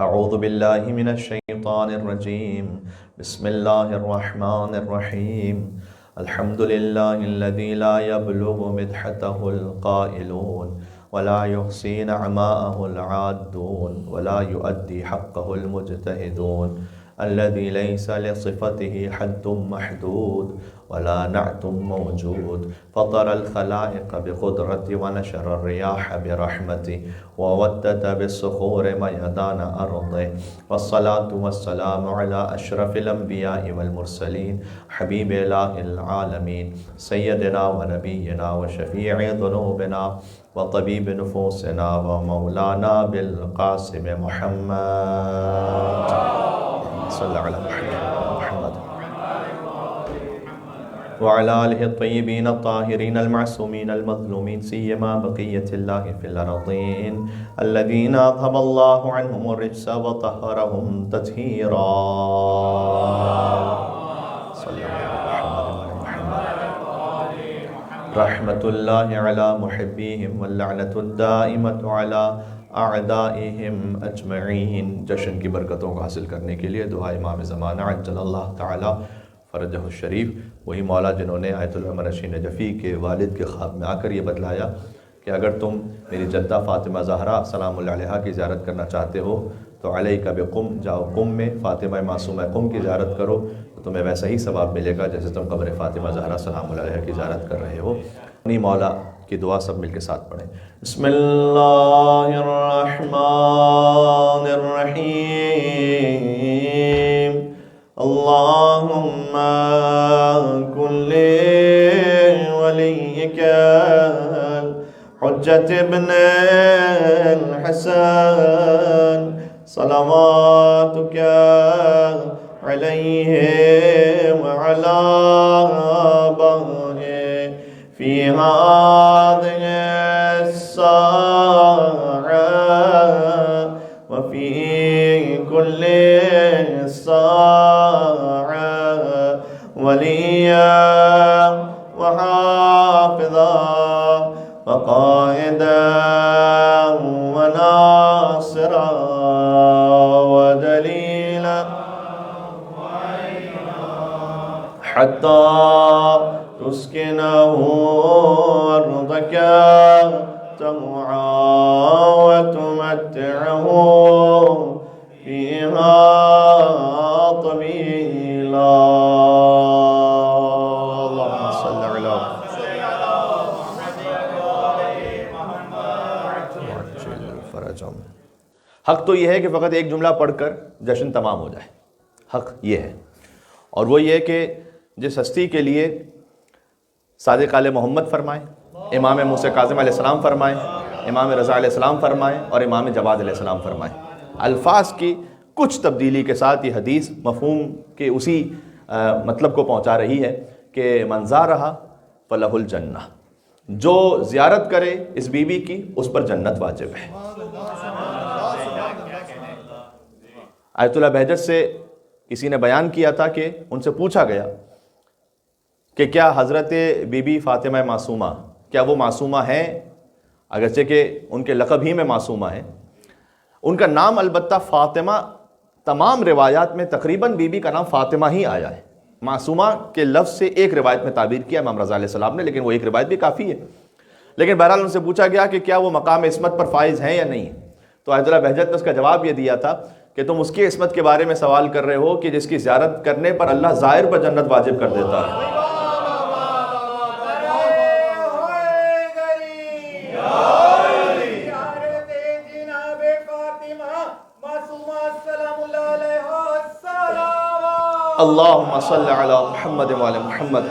اعوذ باللہ من الشیطان الرجیم بسم اللہ الرحمن الرحیم الحمد للہ الذی لا یبلغ مدحته القائلون ولا يحصي نعماءه العادون ولا يؤدي حقه المجتهدون الذي ليس لصفته حد محدود ولا نعت موجود فطر الخلائق بقدرته ونشر الرياح برحمته وودد بالصخور ميدان أرضه والصلاة والسلام على أشرف الأنبياء والمرسلين حبيب إله العالمين سيدنا ونبينا وشفيع ذنوبنا وطبيب نفوسنا ومولانا بالقاسم محمد صلى على محمد وعلى آله الطيبين الطاهرين المعصومين المظلومين سيما بقية الله في الأرضين الذين أذهب الله عنهم الرجس وطهرهم تطهيرا صلى على محمد رحمة الله على محبيهم واللعنة الدائمة على اعدائهم اجمعین۔ جشن کی برکتوں کو حاصل کرنے کے لیے دعا امام زمانہ عجل اللہ تعالی فرجہ الشریف، وہی مولا جنہوں نے آیت العمر رشید نجفی کے والد کے خواب میں آ کر یہ بتلایا کہ اگر تم میری جدہ فاطمہ زہرا سلام اللہ علیہا کی زیارت کرنا چاہتے ہو تو علیک بقم، جاؤ قم میں فاطمہ معصومہ قم کی زیارت کرو تو تمہیں ویسا ہی ثواب ملے گا جیسے تم قبر فاطمہ زہرا سلام اللہ علیہا کی زیارت کر رہے ہو۔ اپنی مولا کی دعا سب مل کے ساتھ پڑھیں۔ بسم اللہ الرحمن الرحیم اللہم کن ولیک حجت ابن الحسن صلواتک علیہ وعلا آبائہ فی هذه الساعة وفي كل ساعة وليا وحافظا وقائدا وناصرا ودليلا حتى تسكنه أرضك طوعا وتمتعه فيها طويلا اللهم صل على محمد۔ حق تو یہ ہے کہ فقط ایک جملہ پڑھ کر جشن تمام ہو جائے، حق یہ ہے، اور وہ یہ کہ جس ہستی کے لیے صادق آل محمد فرمائیں، امام موسیٰ کاظم علیہ السلام فرمائیں، امام رضا علیہ السلام فرمائیں اور امام جواد علیہ السلام فرمائیں، الفاظ کی کچھ تبدیلی کے ساتھ یہ حدیث مفہوم کے اسی مطلب کو پہنچا رہی ہے کہ من زارہا فلہ الجنہ، جو زیارت کرے اس بی بی کی اس پر جنت واجب ہے۔ آیت اللہ بہجت سے کسی نے بیان کیا تھا کہ ان سے پوچھا گیا کہ کیا حضرت بی بی فاطمہ معصومہ کیا وہ معصومہ ہیں، اگرچہ کہ ان کے لقب ہی میں معصومہ ہیں، ان کا نام البتہ فاطمہ تمام روایات میں تقریباً بی بی کا نام فاطمہ ہی آیا ہے، معصومہ کے لفظ سے ایک روایت میں تعبیر کیا امام رضا علیہ السلام نے، لیکن وہ ایک روایت بھی کافی ہے۔ لیکن بہرحال ان سے پوچھا گیا کہ کیا وہ مقام عصمت پر فائز ہیں یا نہیں، تو آیت اللہ بہجت نے اس کا جواب یہ دیا تھا کہ تم اس کی عصمت کے بارے میں سوال کر رہے ہو کہ جس کی زیارت کرنے پر اللہ زائر پر جنت واجب کر دیتا ہے۔ اللہم صل علی محمد وعلی محمد۔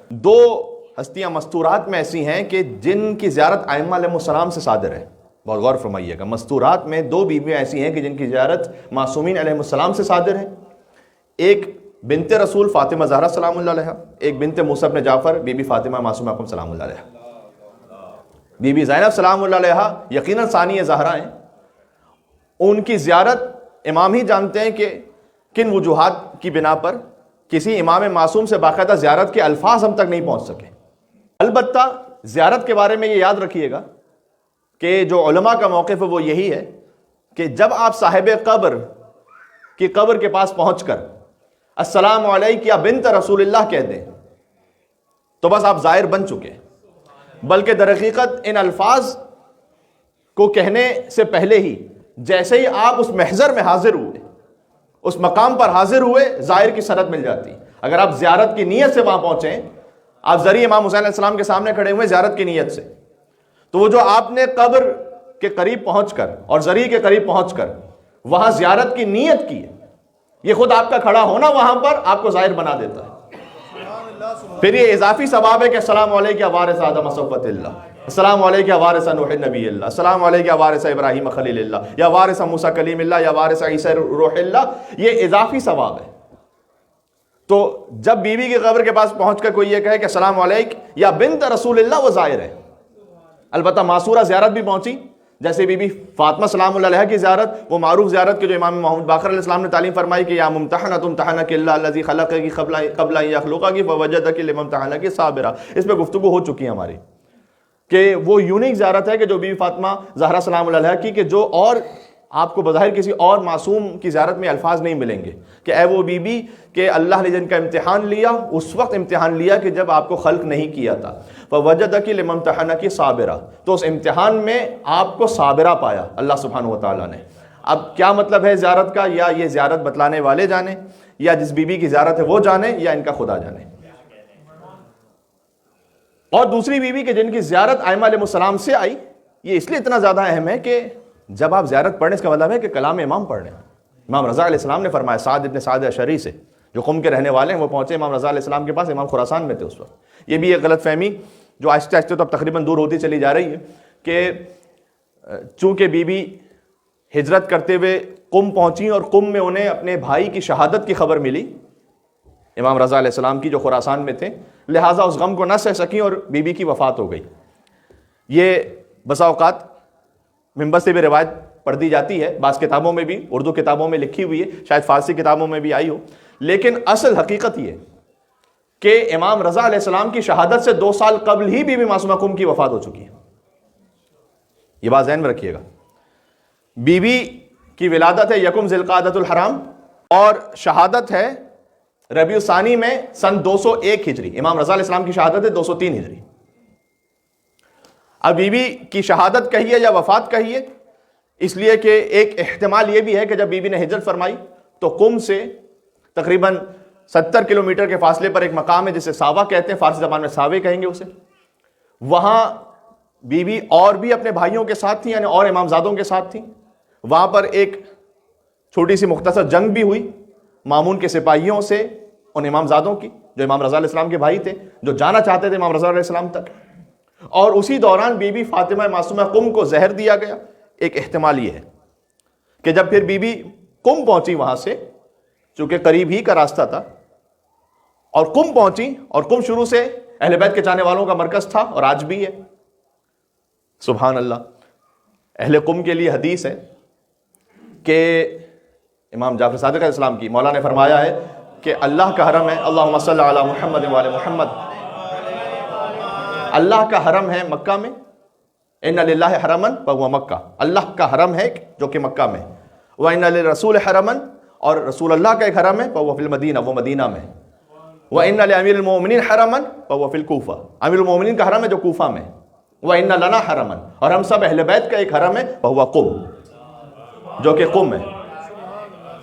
دو ہستیاں مستورات میں ایسی ہیں کہ جن کی زیارت ائمہ علیہ السلام سے صادر ہے، بہت غور فرمائیے گا، مستورات میں دو بیویاں ایسی ہیں کہ جن کی زیارت معصومین علیہ السلام سے صادر ہے، ایک بنت رسول فاطمہ زہرا سلام اللہ علیہا، ایک بنت موسیٰ بن جعفر بی بی فاطمہ معصومہ اقم سلام اللہ علیہا۔ بی بی زینب سلام اللہ علیہا یقیناً ثانی زہرا ہیں، ان کی زیارت امام ہی جانتے ہیں کہ کن وجوہات کی بنا پر کسی امام معصوم سے باقاعدہ زیارت کے الفاظ ہم تک نہیں پہنچ سکے۔ البتہ زیارت کے بارے میں یہ یاد رکھیے گا کہ جو علماء کا موقف ہے وہ یہی ہے کہ جب آپ صاحب قبر کی قبر کے پاس پہنچ کر السلام علیک یا بنت رسول اللہ کہہ دیں تو بس آپ زائر بن چکے، بلکہ در حقیقت ان الفاظ کو کہنے سے پہلے ہی جیسے ہی آپ اس محضر میں حاضر ہوئے، اس مقام پر حاضر ہوئے، زائر کی سند مل جاتی۔ اگر آپ زیارت کی نیت سے وہاں پہنچیں، آپ ذریعہ امام حسین علیہ السلام کے سامنے کھڑے ہوئے زیارت کی نیت سے، تو وہ جو آپ نے قبر کے قریب پہنچ کر اور ذریعہ کے قریب پہنچ کر وہاں زیارت کی نیت کی ہے، یہ خود آپ کا کھڑا ہونا وہاں پر آپ کو ظاہر بنا دیتا ہے۔ پھر یہ اضافی ثواب ہے کہ السلام علیک یا وارث آدم صفوت اللہ، السلام علیک یا وارث نوح نبی اللہ، السلام علیک یا وارث ابراہیم خلیل اللہ، یا وارث موسیٰ کلیم اللہ، یا وارث عیسیٰ روح اللہ، یہ اضافی ثواب ہے۔ تو جب بیوی کی قبر کے پاس پہنچ کر کوئی یہ کہے کہ السلام علیک یا بنت رسول اللہ، وہ ظاہر ہے۔ البتہ معصورہ زیارت بھی پہنچی، جیسے بی بی فاطمہ سلام اللہ علیہ کی زیارت، وہ معروف زیارت کے جو امام محمد باقر علیہ السلام نے تعلیم فرمائی کہ یا ممتحنۃ امتحنک اللہ الذی خلقک قبل ان یخلقک فوجدک لممتحنک صابرا، اس پہ گفتگو ہو چکی ہے ہماری، کہ وہ یونیک زیارت ہے کہ جو بی بی فاطمہ زہرا سلام اللہ علیہ کی، کہ جو اور آپ کو بظاہر کسی اور معصوم کی زیارت میں الفاظ نہیں ملیں گے کہ اے وہ بی بی کہ اللہ نے جن کا امتحان لیا، اس وقت امتحان لیا کہ جب آپ کو خلق نہیں کیا تھا، فوجدک لممتحنک صابرا، تو اس امتحان میں آپ کو صابرہ پایا اللہ سبحانہ وتعالیٰ نے۔ اب کیا مطلب ہے زیارت کا، یا یہ زیارت بتلانے والے جانے، یا جس بی بی کی زیارت ہے وہ جانے، یا ان کا خدا جانے۔ اور دوسری بیوی کہ جن کی زیارت ائمہ علیہ السلام سے آئی، یہ اس لیے اتنا زیادہ اہم ہے کہ جب آپ زیارت پڑھیں اس کا مطلب ہے کہ کلام امام پڑھ رہے ہیں۔ امام رضا علیہ السلام نے فرمایا، سعد ابن سعد اشعری سے جو قم کے رہنے والے ہیں، وہ پہنچے امام رضا علیہ السلام کے پاس، امام خراسان میں تھے اس وقت۔ یہ بھی ایک غلط فہمی جو آہستہ آہستہ تو اب تقریباً دور ہوتی چلی جا رہی ہے کہ چونکہ بی بی ہجرت کرتے ہوئے قم پہنچی اور قم میں انہیں اپنے بھائی کی شہادت کی خبر ملی امام رضا علیہ السلام کی جو خراسان میں تھے، لہٰذا اس غم کو نہ سہ سکیں اور بی بی کی وفات ہو گئی۔ یہ بسا اوقات منبر سے بھی روایت پڑھ دی جاتی ہے، بعض کتابوں میں بھی، اردو کتابوں میں لکھی ہوئی ہے، شاید فارسی کتابوں میں بھی آئی ہو، لیکن اصل حقیقت یہ کہ امام رضا علیہ السلام کی شہادت سے 2 سال قبل ہی بی بی معصومہ قم کی وفات ہو چکی ہے۔ یہ بات ذہن میں رکھیے گا۔ بی بی کی ولادت ہے یکم ذی القعدۃ الحرام، اور شہادت ہے ربیع الثانی میں سن 201 ہجری۔ امام رضا علیہ السلام کی شہادت ہے 203 ہجری۔ اب بی بی کی شہادت کہیے یا وفات کہیے، اس لیے کہ ایک احتمال یہ بھی ہے کہ جب بی بی نے ہجرت فرمائی تو قم سے تقریباً 70 کلومیٹر کے فاصلے پر ایک مقام ہے جسے ساوا کہتے ہیں، فارسی زبان میں ساوے کہیں گے اسے، وہاں بی بی اور بھی اپنے بھائیوں کے ساتھ تھیں، یعنی اور امامزادوں کے ساتھ تھیں۔ وہاں پر ایک چھوٹی سی مختصر جنگ بھی ہوئی مامون کے سپاہیوں سے، ان امامزادوں کی جو امام رضا علیہ السلام کے بھائی تھے، جو جانا چاہتے تھے امام رضا علیہ السلام تک، اور اسی دوران بی بی فاطمہ معصومہ قم کو زہر دیا گیا۔ ایک احتمال یہ ہے کہ جب پھر بی بی قم پہنچی، وہاں سے چونکہ قریب ہی کا راستہ تھا، اور قم پہنچی، اور قم شروع سے اہل بیت کے چاہنے والوں کا مرکز تھا اور آج بھی ہے۔ سبحان اللہ۔ اہل قم کے لیے حدیث ہے کہ امام جعفر صادق علیہ السلام کی، مولا نے فرمایا ہے کہ اللہ کا حرم ہے، اللہم صلی علی محمد وعلی محمد، اللہ کا حرم ہے مکہ میں، ان للہ حرمن فہو مکہ، اللہ کا حرم ہے جو کہ مکہ میں، وان للرسول حرمن، اور رسول اللہ کا ایک حرم ہے فہو فی المدینہ، وہ مدینہ میں، وان لامیر المؤمنین حرمن فہو فی الکوفہ، امیر المؤمنین کا حرم ہے جو کوفہ میں، وان لنا حرمن، اور ہم سب اہل بیت کا ایک حرم ہے فہو قم، جو کہ قم ہے۔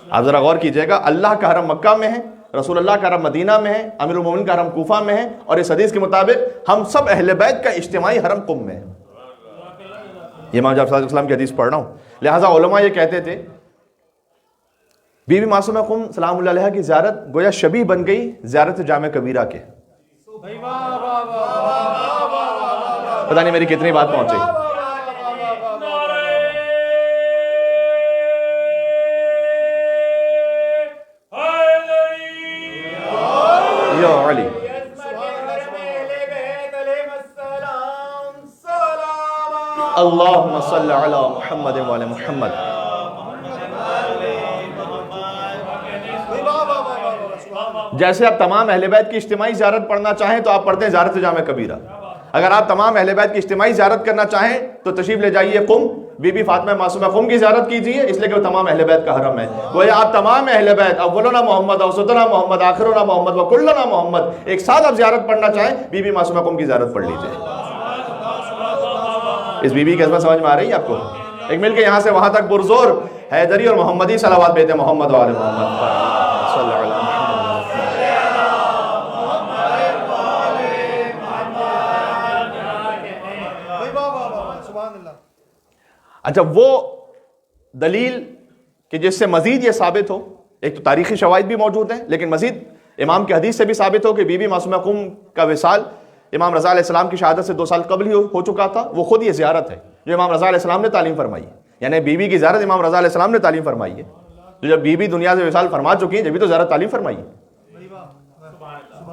آپ ذرا غور کیجئے گا، اللہ کا حرم مکہ میں ہے، رسول اللہ کا حرم مدینہ میں ہے، امیر المومنین کا حرم کوفہ میں ہے، اور اس حدیث کے مطابق ہم سب اہل بیت کا اجتماعی حرم قم میں ہے۔ یہ امام جعفر صادق علیہ السلام کی حدیث پڑھ رہا ہوں۔ لہٰذا علماء یہ کہتے تھے بی بی معصومہ قم سلام اللہ علیہ کی زیارت گویا شبیہ بن گئی زیارت جامع کبیرہ کے۔ پتہ نہیں میری کتنی بات پہنچی۔ یا علی اللہم صلی علی محمد وعلی محمد۔ جیسے آپ تمام اہل بیت کی اجتماعی زیارت پڑھنا چاہیں تو آپ پڑھتے ہیں زیارت جامع کبیرہ، اگر آپ تمام اہل بیت کی اجتماعی زیارت کرنا چاہیں تو تشریف لے جائیے قم، بی بی فاطمہ معصومہ قم کی زیارت کیجیے، اس لیے کہ وہ تمام اہل بیت کا حرم ہے۔ گویا آپ تمام اہل بیت، اولنا محمد، اوسطنا محمد، آخرنا محمد، وکلنا محمد، ایک ساتھ آپ زیارت پڑھنا چاہیں بی بی معصومہ قم کی زیارت پڑھ لیجیے۔ اس بی بی کی عظمت سمجھ میں آ رہی ہے آپ کو؟ ایک مل کے یہاں سے وہاں تک پرزور حیدری اور محمدی صلوات بھیجتے ہیں محمد و آل محمد صلی اللہ علیہ وسلم۔ اچھا، وہ دلیل کہ جس سے مزید یہ ثابت ہو، ایک تو تاریخی شواہد بھی موجود ہیں، لیکن مزید امام کی حدیث سے بھی ثابت ہو کہ بی بی معصومہ قم کا وصال امام رضا علیہ السلام کی شہادت سے 2 سال قبل ہی ہو چکا تھا۔ وہ خود یہ زیارت ہے جو امام رضا علیہ السلام نے تعلیم فرمائی ہے، یعنی بی بی کی زیارت امام رضا علیہ السلام نے تعلیم فرمائی ہے۔ تو جب بی بی دنیا سے وصال فرما چکی ہیں، جبھی تو زیارت تعلیم فرمائی ہے۔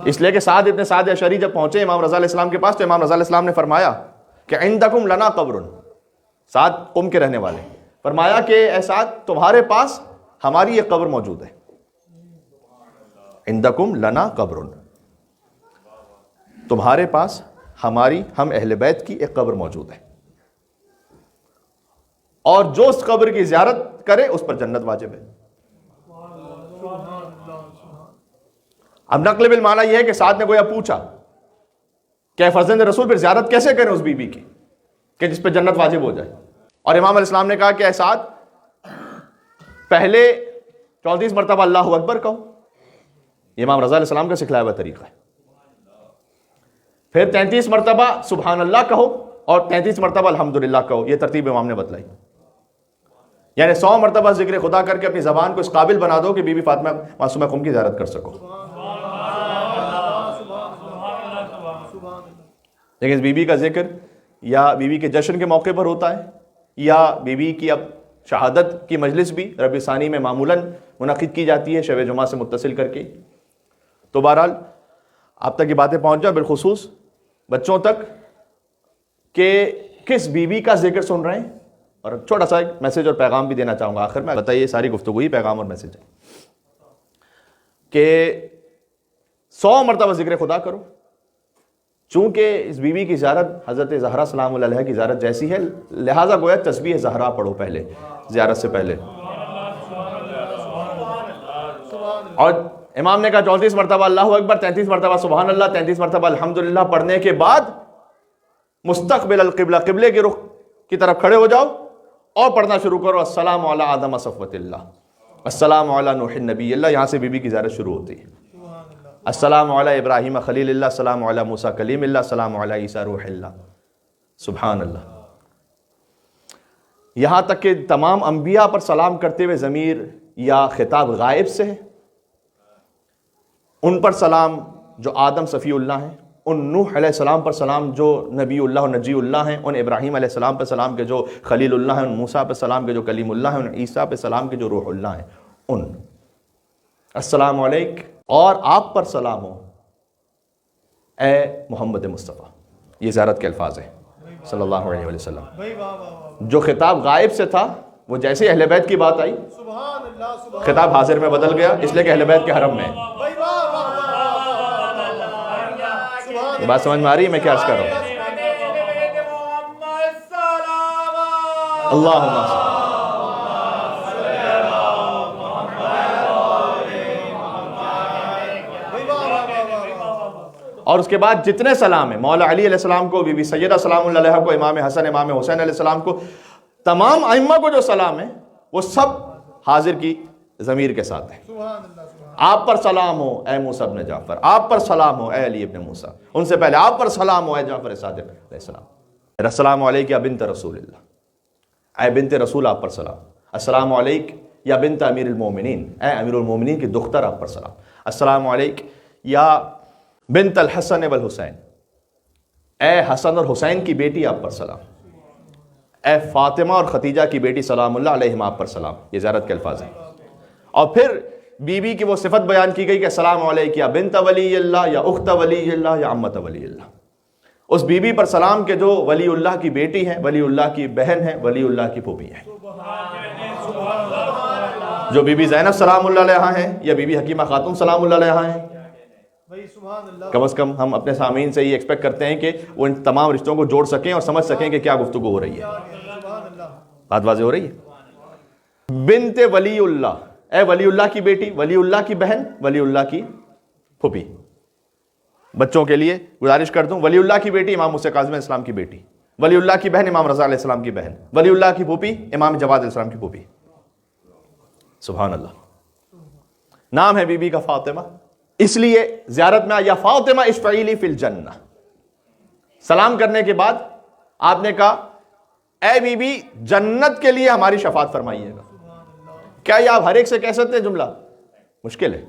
اس لیے کہ سعد ابن سعد اشعری جب پہنچے امام رضا علیہ السلام کے پاس تو امام رضا علیہ السلام نے فرمایا کہ عندکم لنا قبر، سعد قم کے رہنے والے، فرمایا کہ اے سعد تمہارے پاس ہماری ایک قبر موجود ہے، عندکم لنا قبر، تمہارے پاس ہماری، ہم اہل بیت کی ایک قبر موجود ہے، اور جو اس قبر کی زیارت کرے اس پر جنت واجب ہے۔ اب نقل بالمعنی یہ ہے کہ سعد نے گویا پوچھا کہ فرزند رسول پھر زیارت کیسے کریں اس بی بی کی کہ جس پہ جنت واجب ہو جائے؟ اور امام علیہ السلام نے کہا کہ اے سعد پہلے 34 مرتبہ اللہ اکبر کہو، یہ امام رضا علیہ السلام کا سکھلایا ہوا طریقہ ہے، پھر 33 مرتبہ سبحان اللہ کہو اور 33 مرتبہ الحمدللہ کہو، یہ ترتیب امام نے بتلائی، یعنی 100 مرتبہ ذکر خدا کر کے اپنی زبان کو اس قابل بنا دو کہ بی بی فاطمہ معصومہ قم کی زیارت کر سکو۔ لیکن اس بی بی کا ذکر یا بی بی کے جشن کے موقع پر ہوتا ہے، یا بی بی کی اب شہادت کی مجلس بھی ربیع ثانی میں معمولاً منعقد کی جاتی ہے شب جمعہ سے متصل کر کے۔ تو بہرحال آپ تک یہ باتیں پہنچ جائیں، بالخصوص بچوں تک، کہ کس بی بی کا ذکر سن رہے ہیں۔ اور چھوٹا سا ایک میسج اور پیغام بھی دینا چاہوں گا آخر میں، بتائیے ساری گفتگو ہی پیغام اور میسج ہے کہ 100 مرتبہ ذکر خدا کرو، چونکہ اس بی بی کی زیارت حضرت زہرا سلام اللہ علیہ کی زیارت جیسی ہے، لہٰذا گویا تسبیح زہرا پڑھو پہلے زیارت سے پہلے۔ اور امام نے کہا 34 مرتبہ اللہ اکبر، 33 مرتبہ سبحان اللہ، 33 مرتبہ الحمدللہ پڑھنے کے بعد مستقبل القبلہ، قبلے کے رخ کی طرف کھڑے ہو جاؤ اور پڑھنا شروع کرو السلام علی آدم صفوۃ اللہ، السلام علی نوح نبی اللہ، یہاں سے بی بی کی زیارت شروع ہوتی ہے۔ السلام علی ابراہیم خلیل اللہ، السلام علی موسیٰ کلیم اللہ، السلام علی عیسیٰ روح اللہ، سبحان اللہ، یہاں تک کہ تمام انبیاء پر سلام کرتے ہوئے ضمیر یا خطاب غائب سے ہے، ان پر سلام جو آدم صفی اللہ ہیں، ان نوح علیہ السلام پر سلام جو نبی اللہ و نجی اللہ ہیں، ان ابراہیم علیہ السلام پر سلام کے جو خلیل اللہ ہیں، ان موسیٰ پر سلام کے جو کلیم اللہ ہیں، ان عیسیٰ پر سلام کے جو روح اللہ ہیں، ان السلام علیک، اور آپ پر سلام ہو اے محمد مصطفیٰ، یہ زیارت کے الفاظ ہیں صلی اللہ علیہ وسلم۔ جو خطاب غائب سے تھا وہ جیسے اہل بیت کی بات آئی خطاب حاضر میں بدل گیا، اس لیے کہ اہل بیت کے حرم میں ہے۔ یہ بات سمجھ میں آ رہی ہے میں کیا عرض کر رہا ہوں؟ اللہم اور اس کے بعد جتنے سلام ہیں، مولا علی علیہ السلام کو، بی بی سیدہ سلام اللہ علیہ کو، امام حسن امام حسین علیہ السلام کو، تمام ائمہ کو جو سلام ہے وہ سب حاضر کی ضمیر کے ساتھ ہے۔ آپ پر سلام ہو اے موسیٰ ابن جعفر، آپ پر سلام ہو اے علی ابن موسیٰ، ان سے پہلے آپ پر سلام ہو اے جعفر صادق علیہ السلام، السلام علیک یا بنت رسول اللہ، اے بنت رسول آپ پر سلام، السلام علیک یا بنت امیر المومنین، اے امیر المومنین کی دختر آپ پر سلام، السلام علیک یا بنت الحسن والحسین، اے حسن اور حسین کی بیٹی آپ پر سلام، اے فاطمہ اور ختیجہ کی بیٹی سلام اللہ علیہما آپ پر سلام، یہ زیارت کے الفاظ ہیں۔ اور پھر بی بی کی وہ صفت بیان کی گئی کہ السلام علیک یا بنت ولی اللہ یا اخت ولی اللہ یا عمت ولی اللہ، اس بی بی پر سلام کہ جو ولی اللہ کی بیٹی ہیں، ولی اللہ کی بہن ہیں، ولی اللہ کی پھوپھی ہیں، جو بی بی زینب سلام اللہ علیہا ہیں یا بی بی حکیمہ خاتون سلام اللہ علیہا ہیں، کم از کم ہم اپنے سامعین سے یہ ایکسپیکٹ کرتے ہیں کہ وہ ان تمام رشتوں کو جوڑ سکیں اور سمجھ سکیں کہ کیا گفتگو ہو رہی ہے. بات واضح ہو رہی ہے؟ بنت ولی اللہ، اے ولی اللہ کی بیٹی، ولی اللہ کی بہن، ولی اللہ کی پھوپھی. بچوں کے لیے گزارش کر دوں، ولی اللہ کی بیٹی امام موسیٰ کاظم علیہ السلام کی بیٹی، ولی اللہ کی بہن امام رضا علیہ السلام کی بہن، ولی اللہ کی پھوپھی امام جواد علیہ السلام کی پھوپھی. سبحان اللہ. نام ہے بی بی کا فاطمہ، اس لیے زیارت میں یا فاطمہ اشفعی لی فی الجنہ. سلام کرنے کے بعد آپ نے کہا اے بی بی جنت کے لیے ہماری شفاعت فرمائیے گا. کیا یہ آپ ہر ایک سے کہہ سکتے ہیں جملہ؟ مشکل ہے.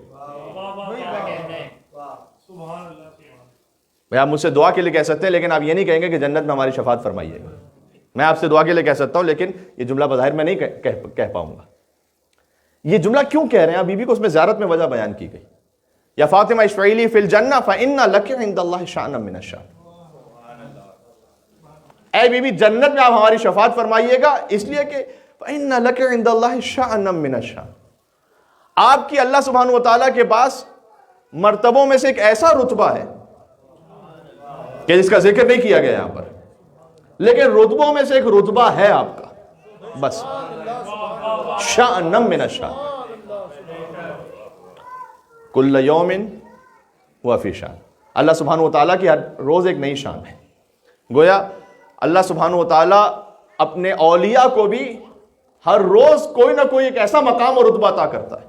آپ مجھ سے دعا کے لیے کہہ سکتے ہیں لیکن آپ یہ نہیں کہیں گے کہ جنت میں ہماری شفاعت فرمائیے گا. میں آپ سے دعا کے لیے کہہ سکتا ہوں لیکن یہ جملہ بظاہر میں نہیں کہہ پاؤں گا. یہ جملہ کیوں کہہ رہے ہیں؟ بی بی کو اس میں زیارت میں وجہ بیان کی گئی. یا فاطمہ اشفعی لی فی الجنہ فإن لک عند اللہ شأنا من الشأن. اے بی بی جنت میں آپ ہماری شفاعت فرمائیے گا اس لیے کہ فإن لک عند اللہ شأنا من الشأن. آپ کی اللہ سبحانہ و تعالیٰ کے پاس مرتبوں میں سے ایک ایسا رتبہ ہے کہ جس کا ذکر نہیں کیا گیا یہاں پر، لیکن رتبوں میں سے ایک رتبہ ہے آپ کا، بس شأن من الشأن. کل یوم ہوا فی شان. اللہ سبحانہ و تعالیٰ کی ہر روز ایک نئی شان ہے. گویا اللہ سبحانہ و تعالیٰ اپنے اولیاء کو بھی ہر روز کوئی نہ کوئی ایک ایسا مقام اور رتبہ عطا کرتا ہے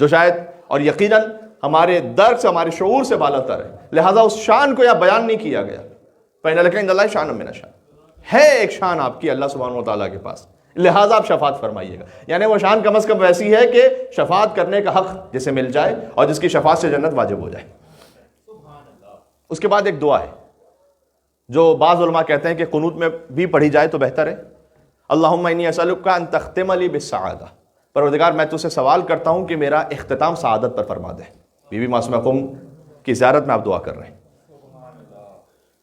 جو شاید اور یقیناً ہمارے درک سے، ہمارے شعور سے بالا تر ہے. لہٰذا اس شان کو یہاں بیان نہیں کیا گیا. فإن لک عند اللہ شأن من الشأن. ہے ایک شان آپ کی اللہ سبحانہ و تعالیٰ کے پاس، لہٰذا آپ شفاعت فرمائیے گا. یعنی وہ شان کم از کم ویسی ہے کہ شفاعت کرنے کا حق جسے مل جائے اور جس کی شفاعت سے جنت واجب ہو جائے. اس کے بعد ایک دعا ہے جو بعض علماء کہتے ہیں کہ قنوت میں بھی پڑھی جائے تو بہتر ہے. اللہم انی اسألک ان تختم لی بالسعادہ. پروردگار میں تجھ سے سوال کرتا ہوں کہ میرا اختتام سعادت پر فرما دے. بی بی معصومہ قم کی زیارت میں آپ دعا کر رہے ہیں.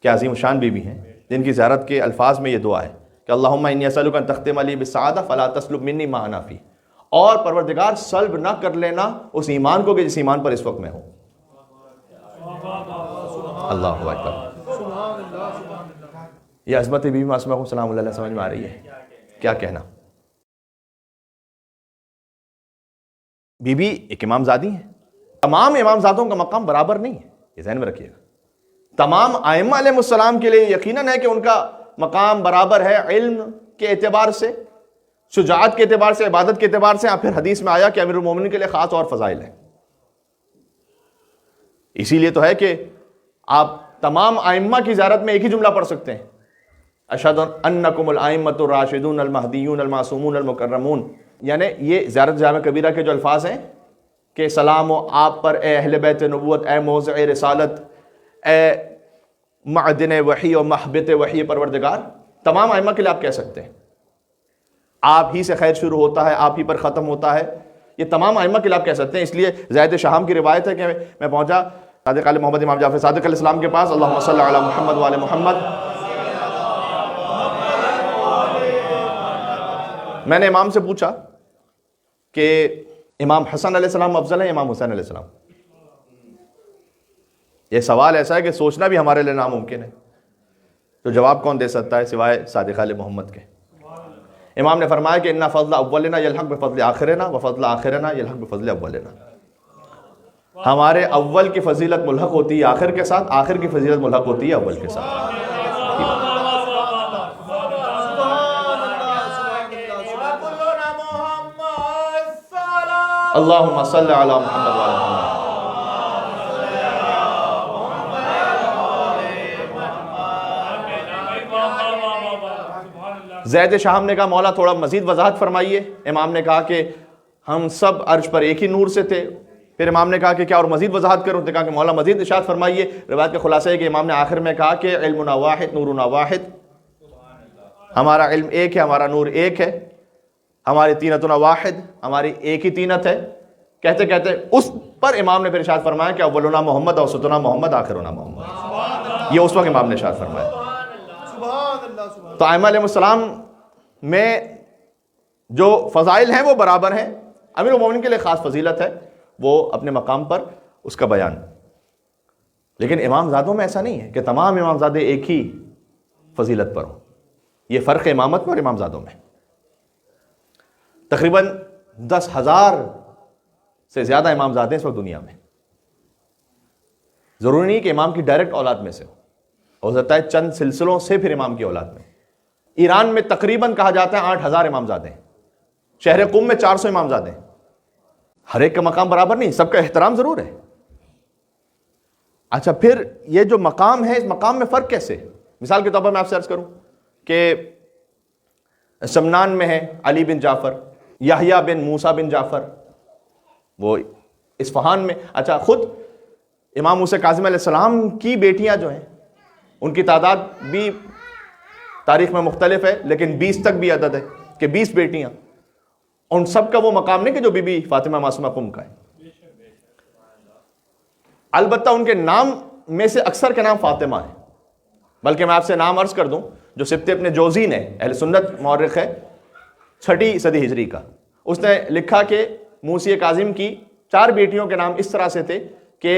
کیا عظیم شان بی بی ہیں جن کی زیارت کے الفاظ میں یہ دعا ہے کہ اللہم انی اسألک ان تختم لی بالسعادہ فلا تسلب منی ما انا فی. اور پروردگار سلب نہ کر لینا اس ایمان کو کہ جس ایمان پر اس وقت میں ہوں. اللہ اکبر. یہ عظمت بی بی معصومہ قم سلام اللہ علیہ سمجھ میں آ رہی ہے؟ کیا کہنا. بی بی ایک امام زادی ہیں. تمام امام زادوں کا مقام برابر نہیں ہے، یہ ذہن میں رکھیے گا. تمام ائمہ علیہ السلام کے لیے یقیناً ہے کہ ان کا مقام برابر ہے علم کے اعتبار سے، شجاعت کے اعتبار سے، عبادت کے اعتبار سے. پھر حدیث میں آیا کہ امیر المومنین کے لیے خاص اور فضائل ہیں. اسی لیے تو ہے کہ آپ تمام ائمہ کی زیارت میں ایک ہی جملہ پڑھ سکتے ہیں، اشہد انکم الائمۃ الراشدون المہدیون المعصومون المکرمون. یعنی یہ زیارت جامع کبیرہ کے جو الفاظ ہیں کہ سلام و آپ پر اے اہل بیت نبوت، اے موضع رسالت، اے معدن وحی و محبت وحی پروردگار، تمام ائمہ کے لیے آپ کہہ سکتے ہیں. آپ ہی سے خیر شروع ہوتا ہے، آپ ہی پر ختم ہوتا ہے. یہ تمام ائمہ کے لیے آپ کہہ سکتے ہیں. اس لیے زید شہام کی روایت ہے کہ میں پہنچا صادق علیہ محمد امام جعفر صادق علیہ السلام کے پاس. اللہم صلی علی محمد وعلی محمد. میں نے امام سے پوچھا کہ امام حسن علیہ السلام افضل ہے امام حسین علیہ السلام؟ یہ سوال ایسا ہے کہ سوچنا بھی ہمارے لیے ناممکن ہے. تو جواب کون دے سکتا ہے سوائے صادق علیہ محمد کے؟ امام نے فرمایا کہ اِنَّ فضل اولنا یلحق بفضل آخرنا وفضل آخرنا یلحق بفضل اولنا. ہمارے اول کی فضیلت ملحق ہوتی ہے آخر کے ساتھ، آخر کی فضیلت ملحق ہوتی ہے اول کے ساتھ. اللہم صلی علی محمد وعلی محمد. زید شہام نے کہا مولا تھوڑا مزید وضاحت فرمائیے. امام نے کہا کہ ہم سب عرش پر ایک ہی نور سے تھے. پھر امام نے کہا کہ کیا اور مزید وضاحت کروں؟ نے کہا کہ مولا مزید ارشاد فرمائیے. روایت کا خلاصہ ہے کہ امام نے آخر میں کہا کہ علمنا واحد نورنا واحد. ہمارا علم ایک ہے، ہمارا نور ایک ہے. ہماری تینتنا واحد، ہماری ایک ہی تینت ہے. کہتے کہتے اس پر امام نے پھر ارشاد فرمایا کہ اولنا محمد اوسطنا محمد آخرنا محمد. یہ اس وقت امام نے ارشاد فرمایا. تو ائمہ علیہ السلام میں جو فضائل ہیں وہ برابر ہیں. امیر المومنین کے لیے خاص فضیلت ہے، وہ اپنے مقام پر اس کا بیان. لیکن امام زادوں میں ایسا نہیں ہے کہ تمام امام زادے ایک ہی فضیلت پر ہوں. یہ فرق امامت میں اور امام زادوں میں. تقریباً 10,000 سے زیادہ امام زادے اس وقت دنیا میں. ضروری نہیں کہ امام کی ڈائریکٹ اولاد میں سے ہو سکتا ہے چند سلسلوں سے پھر امام کی اولاد میں. ایران میں تقریباً کہا جاتا ہے 8,000 امام زادے ہیں. شہر قم میں 400 امام زادے ہیں. ہر ایک کا مقام برابر نہیں, سب کا احترام ضرور ہے. اچھا, پھر یہ جو مقام ہے, اس مقام میں فرق کیسے؟ مثال کے طور پر میں آپ سے عرض کروں کہ سمنان میں ہے علی بن جعفر, یحییٰ بن موسیٰ بن جعفر, وہ اصفہان میں. اچھا, خود امام موسیٰ کاظم علیہ السلام کی بیٹیاں جو ہیں ان کی تعداد بھی تاریخ میں مختلف ہے, لیکن 20 تک بھی عدد ہے کہ 20 بیٹیاں. ان سب کا وہ مقام نہیں کہ جو بی بی فاطمہ معصومہ قم کا ہے. البتہ ان کے نام میں سے اکثر کے نام فاطمہ ہے. بلکہ میں آپ سے نام عرض کر دوں, جو سبت ابن جوزین ہے, اہل سنت مورخ ہے 6 صدی ہجری کا, اس نے لکھا کہ موسی کاظم کی 4 بیٹیوں کے نام اس طرح سے تھے کہ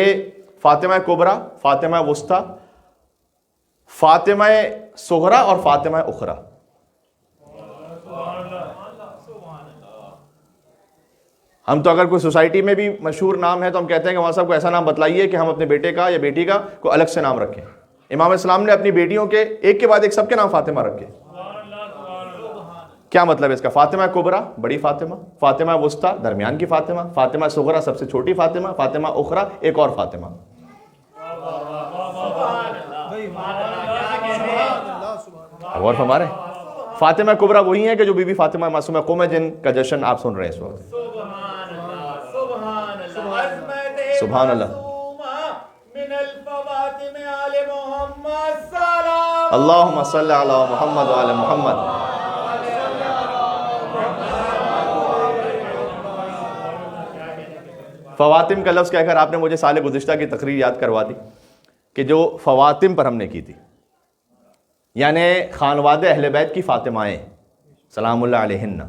فاطمہ کبریٰ, فاطمہ وسطیٰ, فاطمہ صغریٰ اور فاطمہ اخریٰ. ہم تو اگر کوئی سوسائٹی میں بھی مشہور نام ہے تو ہم کہتے ہیں کہ وہاں صاحب کو ایسا نام بتلائیے کہ ہم اپنے بیٹے کا یا بیٹی کا کوئی الگ سے نام رکھیں. امام اسلام نے اپنی بیٹیوں کے ایک کے بعد ایک سب کے نام فاطمہ رکھے. کیا مطلب ہے اس کا؟ فاطمہ کبریٰ بڑی فاطمہ, فاطمہ وسطیٰ درمیان کی فاطمہ, فاطمہ صغریٰ سب سے چھوٹی فاطمہ, فاطمہ اخریٰ ایک اور فاطمہ. اور ہمارے فاطمہ کبریٰ وہی ہیں کہ جو بی بی فاطمہ معصومہ قم ہے, جن کا جشن آپ سن رہے ہیں اس وقت. سبحان اللہ. اللہم صلی علی محمد وعلی محمد. فواتم کا لفظ کہہ کر آپ نے مجھے سال گزشتہ کی تقریر یاد کروا دی کہ جو فواتم پر ہم نے کی تھی, یعنی خانواد اہل بیت کی فاطمائیں سلام اللہ علیہن,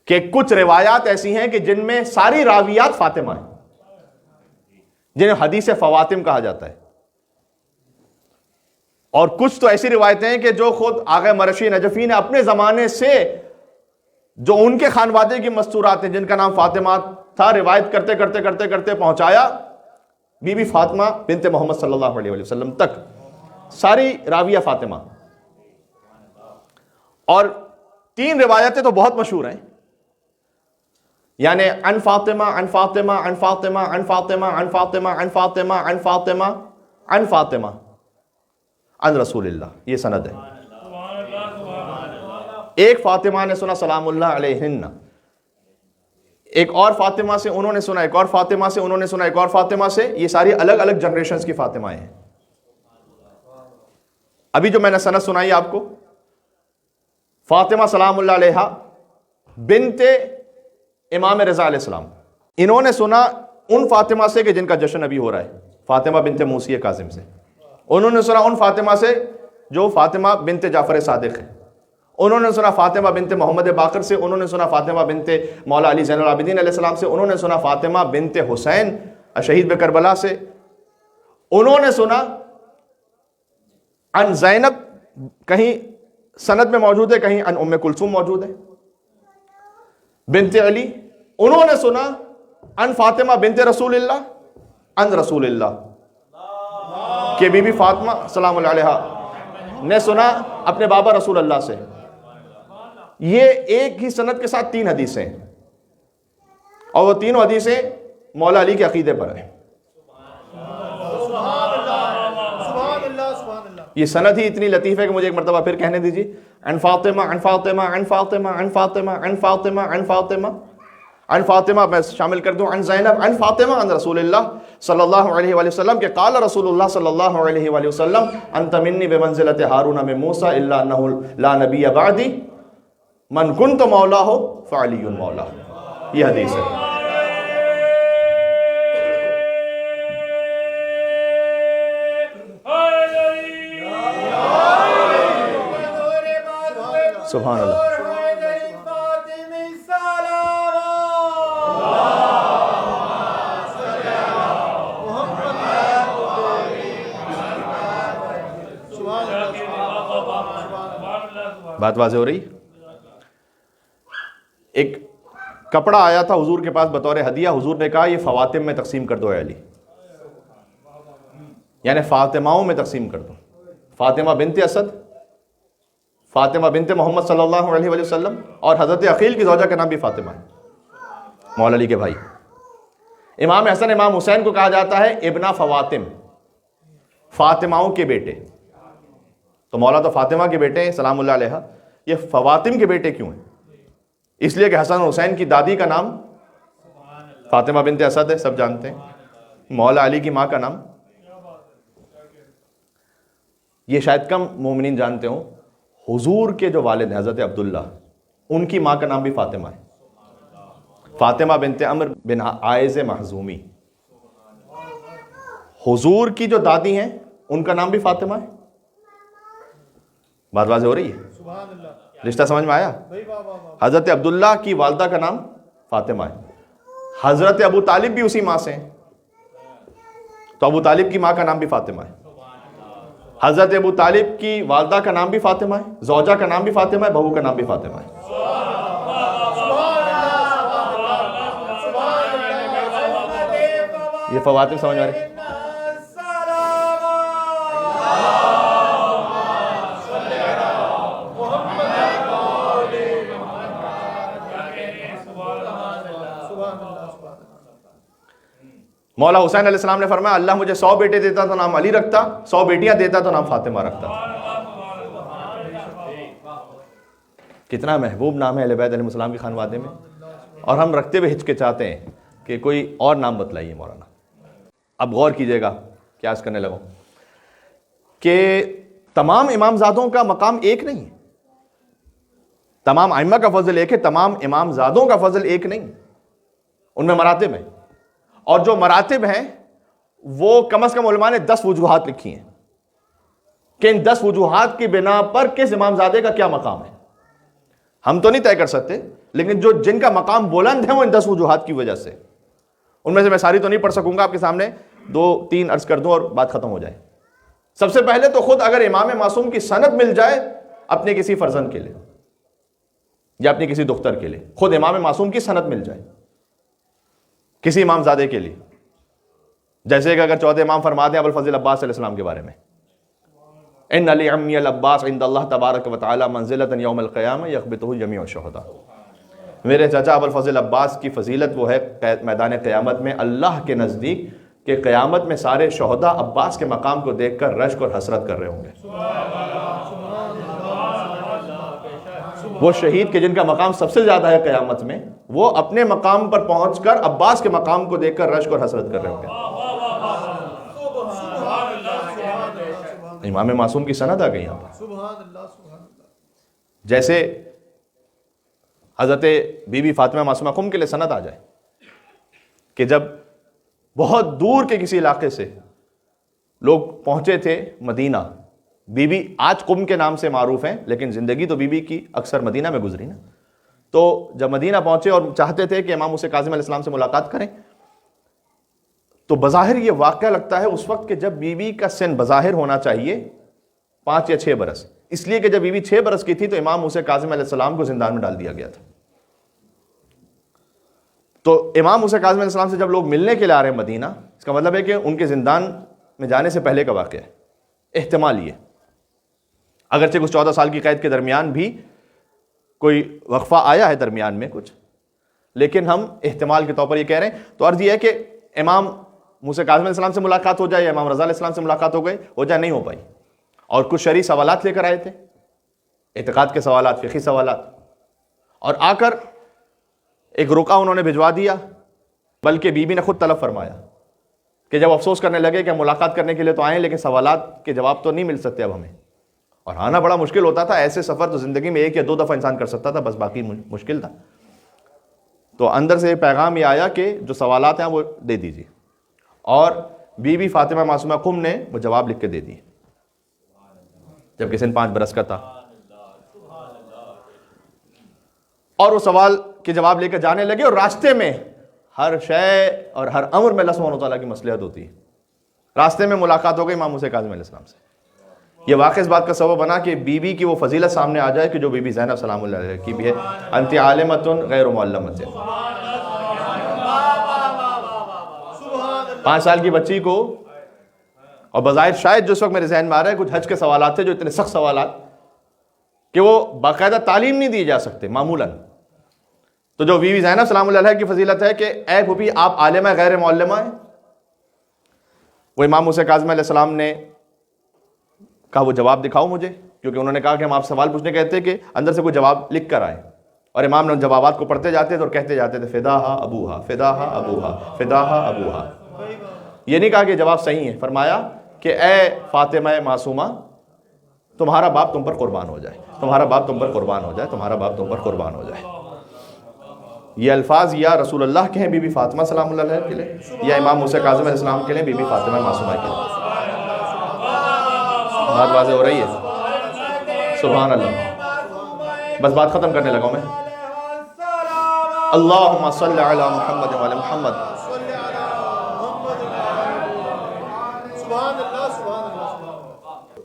کہ کچھ روایات ایسی ہیں کہ جن میں ساری راویات فاطمہ ہیں, جنہیں حدیث فواتم کہا جاتا ہے. اور کچھ تو ایسی روایتیں ہیں کہ جو خود آغا مرشی نجفی نے اپنے زمانے سے جو ان کے خانوادے کی مستورات ہیں جن کا نام فاطمہ تھا, روایت کرتے کرتے کرتے کرتے پہنچایا بی بی فاطمہ بنت محمد صلی اللہ علیہ وسلم تک. ساری راویہ فاطمہ. اور 3 روایتیں تو بہت مشہور ہیں, یعنی عن فاطمہ عن فاطمہ عن فاطمہ عن فاطمہ عن فاطمہ عن فاطمہ عن فاطمہ عن فاطمہ عن رسول اللہ. یہ سند ہے. ایک فاطمہ نے سنا سلام اللہ علیہن, ایک اور فاطمہ سے انہوں نے سنا, ایک اور فاطمہ سے انہوں نے سنا, ایک اور فاطمہ سے. یہ ساری الگ الگ جنریشنز کی فاطمہ ہیں. ابھی جو میں نے سند سنائی آپ کو, فاطمہ سلام اللہ علیہا بنت امام رضا علیہ السلام, انہوں نے سنا ان فاطمہ سے کہ جن کا جشن ابھی ہو رہا ہے, فاطمہ بنت موسی کاظم سے. انہوں نے سنا ان فاطمہ سے جو فاطمہ بنت جعفر صادق ہے. انہوں نے سنا فاطمہ بنت محمد باقر سے. انہوں نے سنا فاطمہ بنت مولا علی زین العابدین علیہ السلام سے. انہوں نے سنا فاطمہ بنت حسین شہید بکربلا سے. انہوں نے سنا عن زینب, کہیں سند میں موجود ہے, کہیں عن ام کلثوم موجود ہے, بنت علی. انہوں نے سنا عن فاطمہ بنت رسول اللہ عن رسول اللہ, کہ بی بی فاطمہ سلام اللہ علیہا نے سنا اپنے بابا رسول اللہ سے. یہ ایک ہی سند کے ساتھ 3 حدیثیں, اور وہ تینوں حدیثیں مولا علی کے عقیدے پر ہیں. یہ سند ہی اتنی لطیف ہے کہ مجھے ایک مرتبہ پھر کہنے دیجیے. عن فاطمہ عن فاطمہ عن فاطمہ عن فاطمہ عن فاطمہ عن فاطمہ عن فاطمہ, میں شامل کر دوں عن زینب عن فاطمہ عن رسول اللہ صلی اللہ علیہ وآلہ وسلم, کہ قال رسول اللہ صلی اللہ علیہ وآلہ وسلم انت منی بمنزلت ہارون من موسیٰ الا انہ لا نبی بعدی من کنت مولا فعلی مولا. یہ حدیث ہے. سبحان اللہ. بات واضح ہو رہی؟ ایک کپڑا آیا تھا حضور کے پاس بطور ہدیہ، حضور نے کہا یہ فواتم میں تقسیم کر دو اے علی، یعنی فاطماؤں میں تقسیم کر دو. فاطمہ بنت اسد، فاطمہ بنت محمد صلی اللہ علیہ وآلہ وسلم، اور حضرت عقیل کی زوجہ کا نام بھی فاطمہ ہے، مولا علی کے بھائی. امام حسن امام حسین کو کہا جاتا ہے ابن فواتم، فاطماؤں کے بیٹے. تو مولا تو فاطمہ کے بیٹے ہیں سلام اللہ علیہ، یہ فواتم کے بیٹے کیوں ہیں؟ اس لیے کہ حسن حسین کی دادی کا نام فاطمہ بنت اسد ہے، سب جانتے ہیں. مولا علی کی ماں کا نام، یہ شاید کم مومنین جانتے ہوں، حضور کے جو والد ہیں حضرت عبداللہ، ان کی ماں کا نام بھی فاطمہ ہے، فاطمہ بنت عمر بن عائز مخزومی. حضور کی جو دادی ہیں ان کا نام بھی فاطمہ ہے. بات واضح ہو رہی ہے؟ رشتہ سمجھ میں آیا؟ حضرت عبداللہ کی والدہ کا نام فاطمہ ہے. حضرت ابو طالب بھی اسی ماں سے ہیں، تو ابو طالب کی ماں کا نام بھی فاطمہ ہے. حضرت ابو طالب کی والدہ کا نام بھی فاطمہ ہے، زوجہ کا نام بھی فاطمہ ہے، بہو کا نام بھی فاطمہ ہے. یہ فواتم سمجھ آ رہی؟ مولا حسین علیہ السلام نے فرمایا اللہ مجھے 100 بیٹے دیتا تو نام علی رکھتا، 100 بیٹیاں دیتا تو نام فاطمہ رکھتا. کتنا محبوب نام ہے اہل بیت علیہ السلام کی خانوادے میں، اور ہم رکھتے ہوئے ہچکچاتے ہیں کہ کوئی اور نام بتلائیے مولانا. اب غور کیجئے گا، کیا عرض کرنے لگوں کہ تمام امام زادوں کا مقام ایک نہیں ہے، تمام ائمہ کا فضل ایک ہے، تمام امام زادوں کا فضل ایک نہیں، ان میں مراتب ہیں. اور جو مراتب ہیں وہ کم از کم علماء نے 10 وجوہات لکھی ہیں کہ ان 10 وجوہات کی بنا پر کس امام زادے کا کیا مقام ہے. ہم تو نہیں طے کر سکتے، لیکن جن کا مقام بلند ہے وہ ان 10 وجوہات کی وجہ سے. ان میں سے میں ساری تو نہیں پڑھ سکوں گا، آپ کے سامنے 2-3 عرض کر دوں اور بات ختم ہو جائے. سب سے پہلے تو خود اگر امام معصوم کی سند مل جائے اپنے کسی فرزند کے لیے یا اپنی کسی دختر کے لیے، خود امام معصوم کی سند مل جائے کسی امام زادے کے لیے، جیسے کہ اگر چوتھے امام فرما دیں ابوالفضل عباس علیہ السلام کے بارے میں، ان علی عمی العباس عند اللہ تبارک و تعالی منزلۃ یوم القیامہ یغبطہ جمیع الشہداء. میرے چچا ابوالفضل عباس کی فضیلت وہ ہے میدان قیامت میں اللہ کے نزدیک کہ قیامت میں سارے شہداء عباس کے مقام کو دیکھ کر رشک اور حسرت کر رہے ہوں گے. وہ شہید کہ جن کا مقام سب سے زیادہ ہے قیامت میں، وہ اپنے مقام پر پہنچ کر عباس کے مقام کو دیکھ کر رشک اور حسرت کر رہے ہوں گے. امام معصوم کی سند آ گئی یہاں پر. جیسے حضرت بی بی فاطمہ معصومہ کم کے لیے سند آ جائے کہ جب بہت دور کے کسی علاقے سے لوگ پہنچے تھے مدینہ، بی بی آج قم کے نام سے معروف ہیں لیکن زندگی تو بی بی کی اکثر مدینہ میں گزری نا. تو جب مدینہ پہنچے اور چاہتے تھے کہ امام موسیٰ کاظم علیہ السلام سے ملاقات کریں، تو بظاہر یہ واقعہ لگتا ہے اس وقت کہ جب بی بی کا سن بظاہر ہونا چاہیے 5 یا 6 برس، اس لیے کہ جب بی بی 6 برس کی تھی تو امام موسیٰ کاظم علیہ السلام کو زندان میں ڈال دیا گیا تھا. تو امام موسیٰ کاظم علیہ السلام سے جب لوگ ملنے کے لیے آ رہے ہیں مدینہ، اس کا مطلب ہے کہ ان کے زندان میں جانے سے پہلے کا واقعہ ہے. احتمال یہ اگرچہ کچھ 14 سال کی قید کے درمیان بھی کوئی وقفہ آیا ہے درمیان میں کچھ، لیکن ہم احتمال کے طور پر یہ کہہ رہے ہیں. تو عرض یہ ہے کہ امام موسیٰ کاظم علیہ السلام سے ملاقات ہو جائے یا امام رضا علیہ السلام سے ملاقات ہو جائے، نہیں ہو پائی. اور کچھ شرعی سوالات لے کر آئے تھے، اعتقاد کے سوالات، فقہی سوالات، اور آ کر ایک رکا انہوں نے بھجوا دیا. بلکہ بی بی نے خود طلب فرمایا کہ جب افسوس کرنے لگے کہ ہم ملاقات کرنے کے لیے تو آئے لیکن سوالات کے جواب تو نہیں مل سکتے اب ہمیں، اور آنا بڑا مشکل ہوتا تھا. ایسے سفر تو زندگی میں 1 یا 2 دفعہ انسان کر سکتا تھا، بس باقی مشکل تھا. تو اندر سے پیغام یہ آیا کہ جو سوالات ہیں وہ دے دیجیے، اور بی بی فاطمہ معصومہ قم نے وہ جواب لکھ کے دے دیے جبکہ سن 5 برس کا تھا. اور وہ سوال کے جواب لے کر جانے لگے، اور راستے میں ہر شے اور ہر امر میں اللہ سبحانہ و تعالیٰ کی مصلحت ہوتی ہے. راستے میں ملاقات ہو گئی امام موسیٰ کاظم علیہ السلام سے. یہ واقعہ اس بات کا سبب بنا کہ بی بی کی وہ فضیلت سامنے آ جائے کہ جو بی بی زینب سلام اللہ علیہ کی بھی ہے، انت عالمۃ غیر معلمۃ۔ 5 سال کی بچی کو، اور بظاہر شاید جو اس وقت میرے ذہن میں آ رہا ہے کچھ حج کے سوالات تھے جو اتنے سخت سوالات کہ وہ باقاعدہ تعلیم نہیں دی جا سکتے معمولاً، تو جو بی بی زینب سلام اللہ علیہ کی فضیلت ہے کہ اے پھوپھی آپ عالمہ غیر معلمہ ہیں۔ وہ امام موسیٰ کاظم علیہ السلام نے کہا وہ جواب دکھاؤ مجھے، کیونکہ انہوں نے کہا کہ ہم آپ سوال پوچھنے کہتے کہ اندر سے کوئی جواب لکھ کر آئے، اور امام نے ان جوابات کو پڑھتے جاتے تھے اور کہتے جاتے تھے فداہا ابوہا فداہا ابوہا فداہا ابوہا۔ یہ نہیں کہا کہ جواب صحیح ہے، فرمایا کہ اے فاطمہ معصومہ تمہارا باپ تم پر قربان ہو جائے، تمہارا باپ تم پر قربان ہو جائے، تمہارا باپ تم پر قربان ہو جائے۔ یہ الفاظ یا رسول اللہ کے ہیں بی بی فاطمہ سلام اللہ علیہ کے لیے، یا امام موسیٰ کاظم علیہ السلام کے لیے بی بی فاطمہ معصومہ کے لیے؟ بات واضح ہو رہی ہے؟ سبحان اللہ۔ بس بات ختم کرنے لگا ہوں میں۔ اللہم صلی علی محمد وعلی محمد۔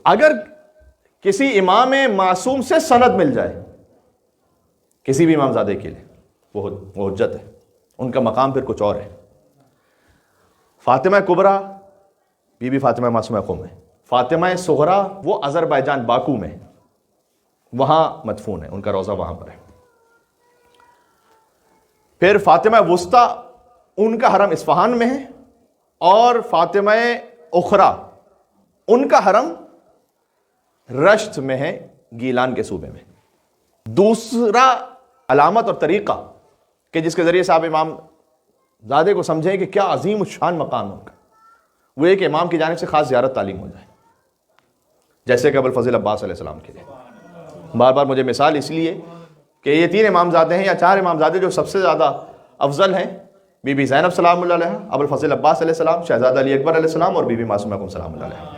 اگر کسی امام معصوم سے سند مل جائے کسی بھی امام زادے کے لیے، وہ حجت ہے، ان کا مقام پھر کچھ اور ہے۔ فاطمہ کبریٰ بی بی فاطمہ معصومہ قم ہے، فاطمہ صغریٰ وہ آذربائیجان باکو میں، وہاں مدفون ہے، ان کا روضہ وہاں پر ہے۔ پھر فاطمہ وسطیٰ ان کا حرم اصفہان میں ہے، اور فاطمہ اخریٰ ان کا حرم رشت میں ہے، گیلان کے صوبے میں۔ دوسرا علامت اور طریقہ کہ جس کے ذریعے سے آپ امام زادے کو سمجھیں کہ کیا عظیم الشان مقام ہوگا، وہ ایک امام کی جانب سے خاص زیارت تعلیم ہو جائے، جیسے کہ ابوالفضل عباس علیہ السلام کے لیے۔ بار بار مجھے مثال اس لیے کہ یہ 3 امام زادے ہیں یا 4 امام زادے جو سب سے زیادہ افضل ہیں، بی بی زینب سلام اللہ علیہ، ابوالفضل عباس علیہ السلام، شہزادہ علی اکبر علیہ السلام، اور بی بی معصومہ قم سلام اللہ علیہ۔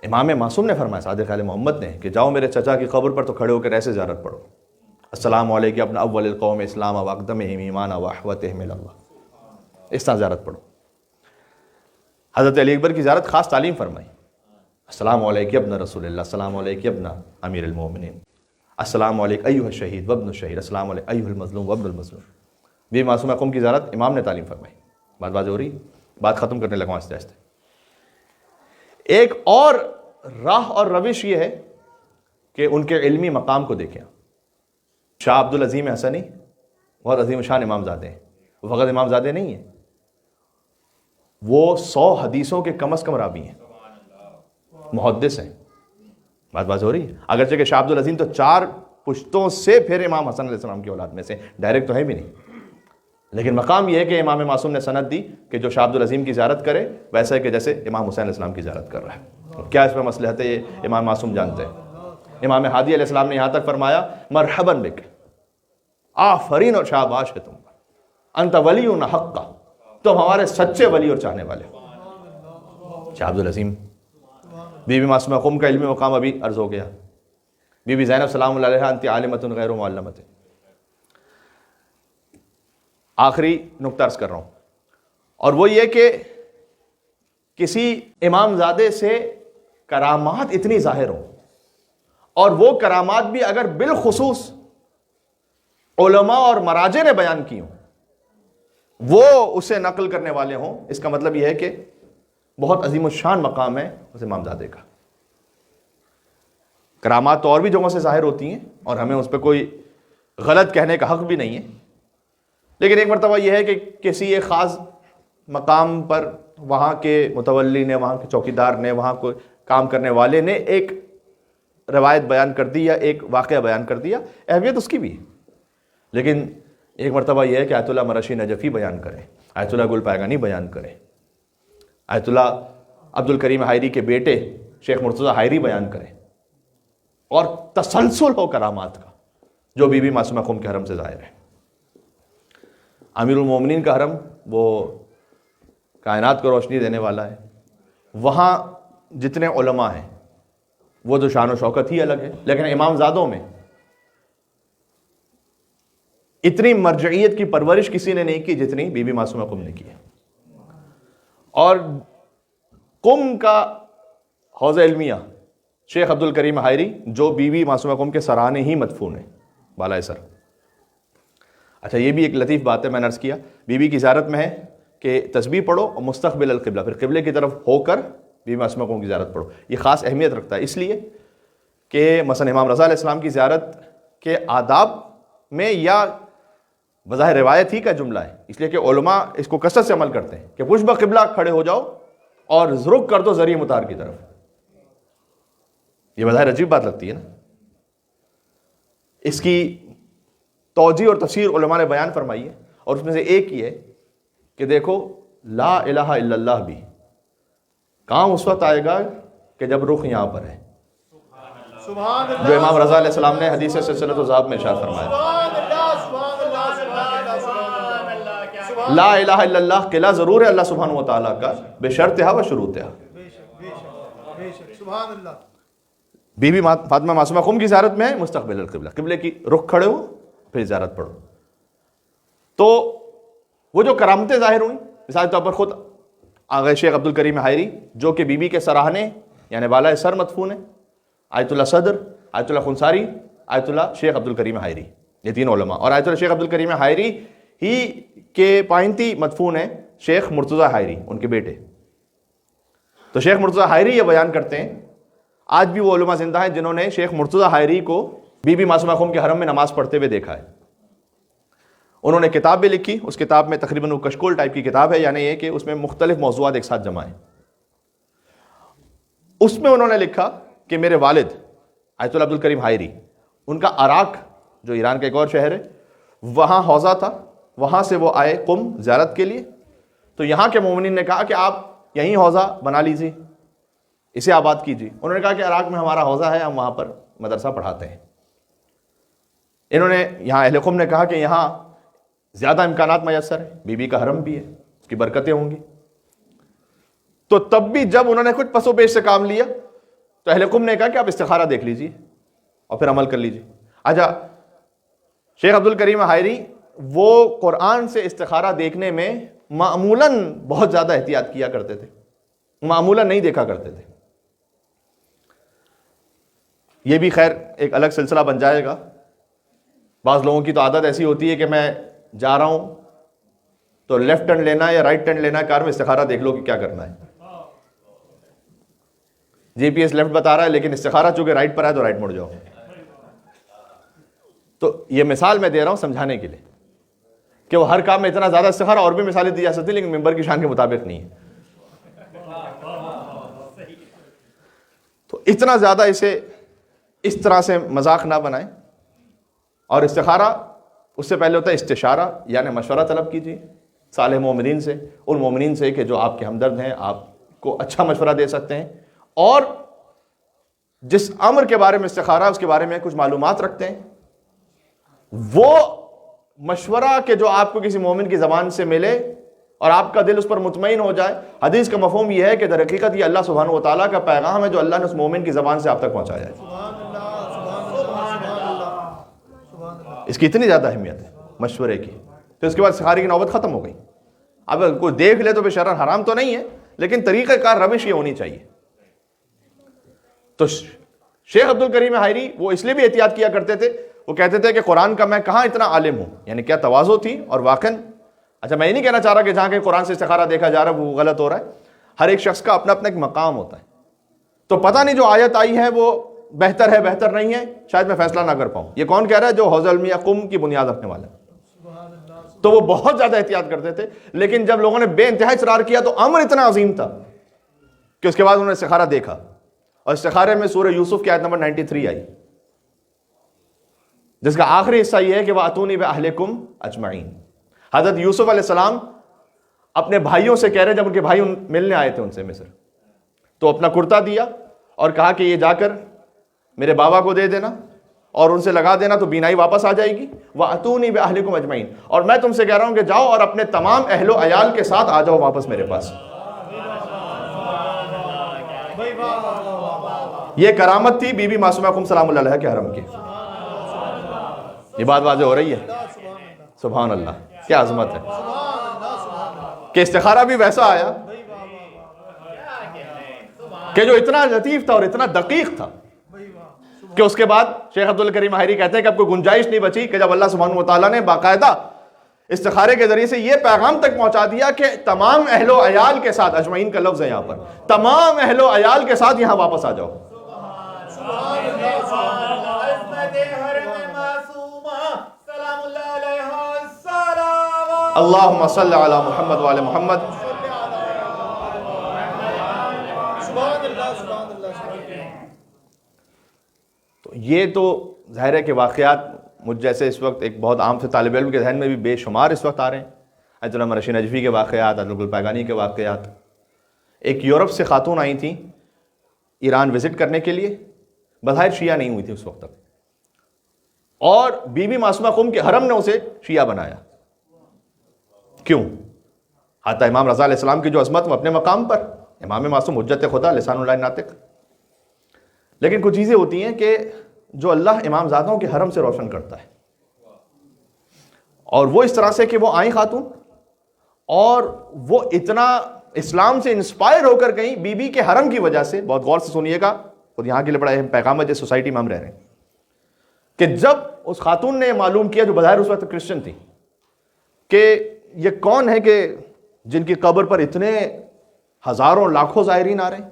امام معصوم نے فرمایا، صادق علیہ محمد نے، کہ جاؤ میرے چچا کی قبر پر تو کھڑے ہو کر ایسے زیارت پڑھو، السلام علیکم ابن اول القوم اسلام و اقدمہم ایمانا و احوتہم اللہ، اس طرح زیارت پڑھو۔ حضرت علی اکبر کی زیارت خاص تعلیم فرمائی، السلام علیکم ابن رسول اللہ، السلام علیکم ابن امیر المومنین، السلام علیکم ایھا الشہید وابن الشہید، السلام علیکم ایھا المظلوم وابن المظلوم۔ بی معصومہ قم کی زیارت امام نے تعلیم فرمائی۔ بات واضح ہو رہی؟ بات ختم کرنے لگا آہستہ آہستہ۔ ایک اور راہ اور روش یہ ہے کہ ان کے علمی مقام کو دیکھیں۔ شاہ عبد العظیم حسنی بہت عظیم شان امام زادے ہیں، وہ فقط امام زادے نہیں ہیں، وہ 100 حدیثوں کے کم از کم راوی ہیں، محدث ہیں۔ بات واضح ہو رہی ہے؟ اگرچہ کہ شاہ عبد العظیم تو 4 پشتوں سے پھر امام حسن علیہ السلام کی اولاد میں سے، ڈائریکٹ تو ہے بھی نہیں، لیکن مقام یہ ہے کہ امام معصوم نے سند دی کہ جو شاہ عبد العظیم کی زیارت کرے ویسا ہے کہ جیسے امام حسین علیہ السلام کی زیارت کر رہا ہے۔ کیا اس میں مصلحت ہے یہ امام معصوم جانتے ہیں۔ امام ہادی علیہ السلام نے یہاں تک فرمایا مرحباً بک، آفرین اور شاباش ہے تم پر، انت ولینا حقا، تم ہمارے سچے ولی اور چاہنے والے ہو۔ شاہ عبد العظیم، بی بی معصومہ قم کا علمی مقام ابھی عرض ہو گیا، بی بی زینب سلام اللہ علیہا انت عالمۃ غیر معلمۃ۔ آخری نکتہ عرض کر رہا ہوں، اور وہ یہ کہ کسی امام زادے سے کرامات اتنی ظاہر ہوں، اور وہ کرامات بھی اگر بالخصوص علماء اور مراجع نے بیان کی ہوں، وہ اسے نقل کرنے والے ہوں، اس کا مطلب یہ ہے کہ بہت عظیم الشان مقام ہے اس امام زادے کا۔ کرامات تو اور بھی جگہوں سے ظاہر ہوتی ہیں اور ہمیں اس پہ کوئی غلط کہنے کا حق بھی نہیں ہے، لیکن ایک مرتبہ یہ ہے کہ کسی ایک خاص مقام پر وہاں کے متولی نے، وہاں کے چوکیدار نے، وہاں کوئی کام کرنے والے نے ایک روایت بیان کر دی یا ایک واقعہ بیان کر دیا، اہمیت اس کی بھی ہے، لیکن ایک مرتبہ یہ ہے کہ آیت اللہ مرشی نجفی بیان کریں، آیت اللہ گل پائگانی بیان کریں، آیت اللہ عبد الکریم حائری کے بیٹے شیخ مرتضیٰ حائری بیان کریں، اور تسلسل ہو کرامات کا جو بی بی معصومہ قم کے حرم سے ظاہر ہے۔ امیر المومنین کا حرم وہ کائنات کو روشنی دینے والا ہے، وہاں جتنے علماء ہیں وہ تو شان و شوکت ہی الگ ہے، لیکن امام زادوں میں اتنی مرجعیت کی پرورش کسی نے نہیں کی جتنی بی بی معصومہ قم نے کی ہے۔ اور قم کا حوض علمیہ شیخ عبد الکریم حائری جو بی بی معصومہ قم کے سرانے ہی مدفون ہیں بالائے سر. اچھا یہ بھی ایک لطیف بات ہے، میں نے عرض کیا بی بی کی زیارت میں ہے کہ تسبیح پڑھو اور مستقبل القبلہ، پھر قبلے کی طرف ہو کر بی بی معصومہ قم کی زیارت پڑھو. یہ خاص اہمیت رکھتا ہے اس لیے کہ مثلا امام رضا علیہ السلام کی زیارت کے آداب میں یا بظاہر روایت ہی کا جملہ ہے، اس لیے کہ علماء اس کو کثرت سے عمل کرتے ہیں کہ پشت بقبلہ کھڑے ہو جاؤ اور رخ کر دو ذریعہ مطار کی طرف. یہ بظاہر عجیب بات لگتی ہے نا. اس کی توجیہ اور تفسیر علماء نے بیان فرمائی ہے، اور اس میں سے ایک یہ ہے کہ دیکھو لا الہ الا اللہ بھی کام اس وقت آئے گا کہ جب رخ یہاں پر ہے، جو امام رضا علیہ السلام نے حدیث سلسلۃ الذہب میں ارشاد فرمایا. لا الہ الا اللہ قلعہ ضرور ہے اللہ سبحانہ و تعالیٰ کا بشرطہا و شروطہا. بی بی فاطمہ معصومہ قم کی زیارت میں ہے مستقبل القبلہ، قبلے کی رخ کھڑے ہو پھر زیارت پڑھو. تو وہ جو کرامتیں ظاہر ہوئیں، مثال کے طور پر خود آغا شیخ عبد الکریم حائری جو کہ بی بی کے سراہنے یعنی بالائے سر مدفون ہیں، آیت اللہ صدر، آیت اللہ خنساری، آیت اللہ شیخ عبد الکریم حائری، یہ تین علماء. اور آیت اللہ شیخ عبد الکریم حائری ہی کے پائنتی مدفون ہیں شیخ مرتضیٰ حائری، ان کے بیٹے. تو شیخ مرتضیٰ حائری یہ بیان کرتے ہیں، آج بھی وہ علماء زندہ ہیں جنہوں نے شیخ مرتضیٰ حائری کو بی بی معصومہ قم کے حرم میں نماز پڑھتے ہوئے دیکھا ہے. انہوں نے کتاب بھی لکھی، اس کتاب میں تقریباً وہ کشکول ٹائپ کی کتاب ہے، یعنی یہ کہ اس میں مختلف موضوعات ایک ساتھ جمع ہیں. اس میں انہوں نے لکھا کہ میرے والد آیت اللہ عبد الکریم حائری، ان کا عراق جو ایران کا ایک اور شہر ہے وہاں حوضہ تھا، وہاں سے وہ آئے قم زیارت کے لیے. تو یہاں کے مومنین نے کہا کہ آپ یہیں حوضہ بنا لیجیے، اسے آباد کیجیے. انہوں نے کہا کہ عراق میں ہمارا حوضہ ہے، ہم وہاں پر مدرسہ پڑھاتے ہیں. انہوں نے یہاں اہل قم نے کہا کہ یہاں زیادہ امکانات میسر ہیں، بی بی کا حرم بھی ہے، اس کی برکتیں ہوں گی. تو تب بھی جب انہوں نے کچھ پس و پیش سے کام لیا تو اہل قم نے کہا کہ آپ استخارہ دیکھ لیجیے اور پھر عمل کر لیجیے. اچھا شیخ عبد الکریم حائری وہ قرآن سے استخارہ دیکھنے میں معمولاً بہت زیادہ احتیاط کیا کرتے تھے، معمولاً نہیں دیکھا کرتے تھے. یہ بھی خیر ایک الگ سلسلہ بن جائے گا. بعض لوگوں کی تو عادت ایسی ہوتی ہے کہ میں جا رہا ہوں تو لیفٹ ٹرن لینا ہے یا رائٹ ٹرن لینا ہے، کار میں استخارہ دیکھ لو کہ کیا کرنا ہے. جی پی ایس لیفٹ بتا رہا ہے لیکن استخارہ چونکہ رائٹ پر ہے تو رائٹ مڑ جاؤ. تو یہ مثال میں دے رہا ہوں سمجھانے کے لیے کہ وہ ہر کام میں اتنا زیادہ استخارہ، اور بھی مثالیں دی جا سکتی لیکن ممبر کی شان کے مطابق نہیں ہے. تو اتنا زیادہ اسے اس طرح سے مذاق نہ بنائیں. اور استخارہ اس سے پہلے ہوتا ہے استشارہ، یعنی مشورہ طلب کیجیے صالح مومنین سے، ان مومنین سے کہ جو آپ کے ہمدرد ہیں، آپ کو اچھا مشورہ دے سکتے ہیں، اور جس امر کے بارے میں استخارہ اس کے بارے میں کچھ معلومات رکھتے ہیں، وہ مشورہ کہ جو آپ کو کسی مومن کی زبان سے ملے اور آپ کا دل اس پر مطمئن ہو جائے. حدیث کا مفہوم یہ ہے کہ در حقیقت یہ اللہ سبحانہ و تعالیٰ کا پیغام ہے جو اللہ نے اس مومن کی زبان سے آپ تک پہنچایا ہے. اس کی اتنی زیادہ اہمیت ہے مشورے کی. تو اس کے بعد استخارے کی نوبت ختم ہو گئی. اب کوئی دیکھ لے تو بے شرعن حرام تو نہیں ہے، لیکن طریقہ کار روش یہ ہونی چاہیے. تو شیخ عبد الکریم حائری وہ اس لیے بھی احتیاط کیا کرتے تھے، وہ کہتے تھے کہ قرآن کا میں کہاں اتنا عالم ہوں، یعنی کیا تواضع تھی. اور واقعاً اچھا میں یہ نہیں کہنا چاہ رہا کہ جہاں کہ قرآن سے استخارہ دیکھا جا رہا ہے وہ غلط ہو رہا ہے. ہر ایک شخص کا اپنا اپنا ایک مقام ہوتا ہے. تو پتہ نہیں جو آیت آئی ہے وہ بہتر ہے بہتر نہیں ہے، شاید میں فیصلہ نہ کر پاؤں. یہ کون کہہ رہا ہے؟ جو حوض علمیہ قم کی بنیاد رکھنے والا ہے. تو وہ بہت زیادہ احتیاط کرتے تھے، لیکن جب لوگوں نے بے انتہا اصرار کیا تو امر اتنا عظیم تھا کہ اس کے بعد انہوں نے استخارہ دیکھا. اور استخارے میں سورہ یوسف کی آیت نمبر 93 آئی، جس کا آخری حصہ یہ ہے کہ وَأْتُونِي بِأَهْلِكُمْ أَجْمَعِينَ. حضرت یوسف علیہ السلام اپنے بھائیوں سے کہہ رہے، جب ان کے بھائی ملنے آئے تھے ان سے مصر، تو اپنا کرتا دیا اور کہا کہ یہ جا کر میرے بابا کو دے دینا اور ان سے لگا دینا تو بینائی واپس آ جائے گی. وَأْتُونِي بِأَهْلِكُمْ أَجْمَعِينَ. اور میں تم سے کہہ رہا ہوں کہ جاؤ اور اپنے تمام اہل و عیال کے ساتھ آ جاؤ واپس میرے پاس. یہ کرامت تھی بی بی معصومہ قم سلام اللہ علیہ کے حرم کی. یہ بات واضح ہو رہی ہے؟ سبحان اللہ، کیا عظمت ہے کہ استخارہ بھی ویسا آیا کہ جو اتنا لطیف تھا اور اتنا دقیق تھا کہ اس کے بعد شیخ عبد الکریم ماہری کہتے ہیں کہ اب کوئی گنجائش نہیں بچی کہ جب اللہ سبحانہ و تعالیٰ نے باقاعدہ استخارے کے ذریعے سے یہ پیغام تک پہنچا دیا کہ تمام اہل و عیال کے ساتھ، اجمعین کا لفظ ہے یہاں پر، تمام اہل و عیال کے ساتھ یہاں واپس آ جاؤ. اللہم صلی علی محمد وعلی محمد. تو یہ تو ظاہر ہے کہ واقعات مجھ جیسے اس وقت ایک بہت عام سے طالب علم کے ذہن میں بھی بے شمار اس وقت آ رہے ہیں. حضرت علامہ رشید نجفی کے واقعات، حضرت الپیگانی کے واقعات. ایک یورپ سے خاتون آئی تھیں ایران وزٹ کرنے کے لیے، بظاہر شیعہ نہیں ہوئی تھی اس وقت تک، اور بی بی معصومہ قم کے حرم نے اسے شیعہ بنایا. کیوں؟ حتی امام رضا علیہ السلام کی جو عظمت وہ اپنے مقام پر، امام معصوم حجت خدا لسان اللہ ناطق. لیکن کچھ چیزیں ہوتی ہیں کہ جو اللہ امام زادوں کے حرم سے روشن کرتا ہے، اور وہ اس طرح سے کہ وہ آئیں خاتون اور وہ اتنا اسلام سے انسپائر ہو کر گئیں بی بی کے حرم کی وجہ سے. بہت غور سے سنیے گا، خود یہاں کے لیے بڑا اہم پیغام ہے جس سوسائٹی میں ہم رہ رہے ہیں، کہ جب اس خاتون نے یہ معلوم کیا جو بظاہر اس وقت کرسچن تھی کہ یہ کون ہے کہ جن کی قبر پر اتنے ہزاروں لاکھوں زائرین آ رہے ہیں،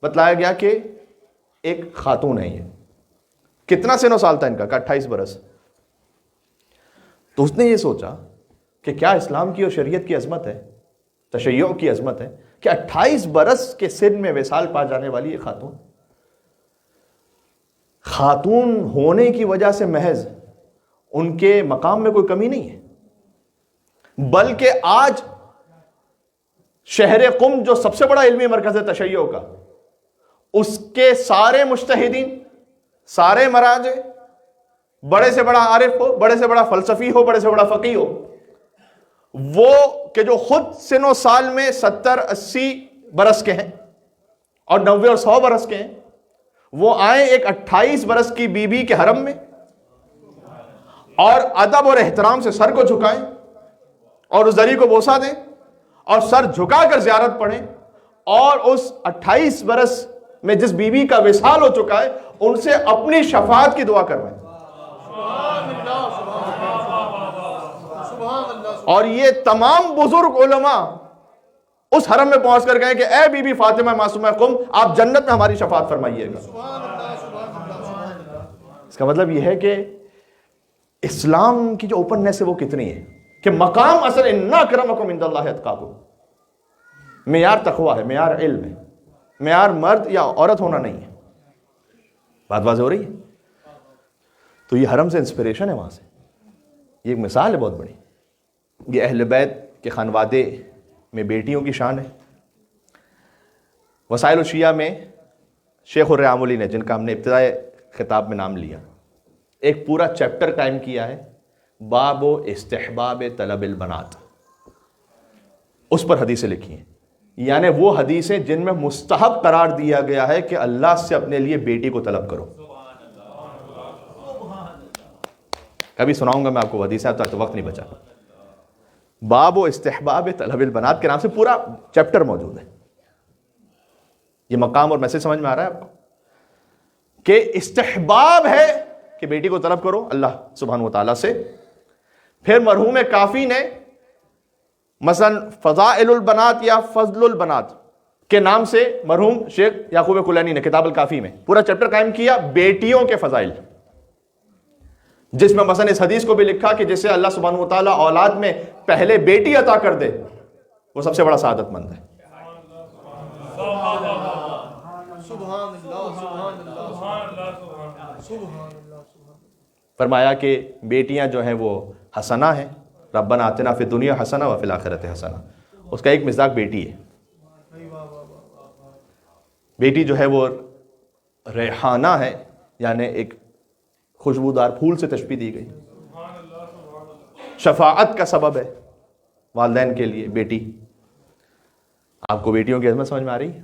بتلایا گیا کہ ایک خاتون ہے. یہ کتنا سن و سال تھا ان کا؟ 28 برس. تو اس نے یہ سوچا کہ کیا اسلام کی اور شریعت کی عظمت ہے، تشیع کی عظمت ہے کہ 28 برس کے سن میں وصال پا جانے والی یہ خاتون ہونے کی وجہ سے محض ان کے مقام میں کوئی کمی نہیں ہے، بلکہ آج شہر قم جو سب سے بڑا علمی مرکز ہے تشیع کا، اس کے سارے مجتہدین، سارے مراجع، بڑے سے بڑا عارف ہو، بڑے سے بڑا فلسفی ہو، بڑے سے بڑا فقیہ ہو، وہ کہ جو خود سن و سال میں 70-80 برس کے ہیں اور 90 اور 100 برس کے ہیں، وہ آئیں ایک 28 برس کی بی بی کے حرم میں اور ادب اور احترام سے سر کو جھکائیں اور اس دری کو بوسہ دیں اور سر جھکا کر زیارت پڑھیں، اور اس 28 برس میں جس بی بی کا وصال ہو چکا ہے ان سے اپنی شفاعت کی دعا کروائیں. اور یہ تمام بزرگ علماء اس حرم میں پہنچ کر گئے کہ اے بی بی فاطمہ معصومہ قم، آپ جنت میں ہماری شفاعت فرمائیے گا. اس کا مطلب یہ ہے کہ اسلام کی جو اوپننس ہے وہ کتنی ہے کہ مقام اصل ان اکرمکم عند اللہ اتقاکم، معیار تقوی ہے، معیار علم ہے، معیار مرد یا عورت ہونا نہیں ہے. بات واضح ہو رہی ہے؟ تو یہ حرم سے انسپریشن ہے، وہاں سے یہ ایک مثال ہے بہت بڑی. یہ اہل بیت کے خانوادے میں بیٹیوں کی شان ہے. وسائل الشیعہ میں شیخ الرعاملی نے، جن کا ہم نے ابتدائی خطاب میں نام لیا، ایک پورا چیپٹر قائم کیا ہے، باب و استحباب طلب البنات. اس پر حدیثیں لکھی ہیں، یعنی وہ حدیثیں جن میں مستحب قرار دیا گیا ہے کہ اللہ سے اپنے لیے بیٹی کو طلب کرو. کبھی سناؤں گا میں آپ کو حدیثیں، تو وقت نہیں بچا. باب و استحباب طلب البنات کے نام سے پورا چیپٹر موجود ہے. یہ مقام اور میسج سمجھ میں آ رہا ہے آپ کو کہ استحباب ہے کہ بیٹی کو طلب کرو اللہ سبحانہ و تعالیٰ سے. پھر مرحوم کافی نے مثلا فضائل البنات یا فضل البنات کے نام سے مرحوم شیخ یعقوب کلینی نے کتاب الکافی میں پورا چیپٹر قائم کیا بیٹیوں کے فضائل، جس میں مثلا اس حدیث کو بھی لکھا کہ جسے اللہ سبحانہ و تعالیٰ اولاد میں پہلے بیٹی عطا کر دے وہ سب سے بڑا سعادت مند ہے. فرمایا کہ بیٹیاں جو ہیں وہ حسنہ ہیں، ربنا آتنا فی الدنیا حسنہ وفی الآخرۃ حسنہ. اس کا ایک مصداق بیٹی ہے. بیٹی جو ہے وہ ریحانہ ہے، یعنی ایک خوشبودار پھول سے تشبیہ دی گئی. شفاعت کا سبب ہے والدین کے لیے بیٹی. آپ کو بیٹیوں کی عظمت سمجھ میں آ رہی ہے؟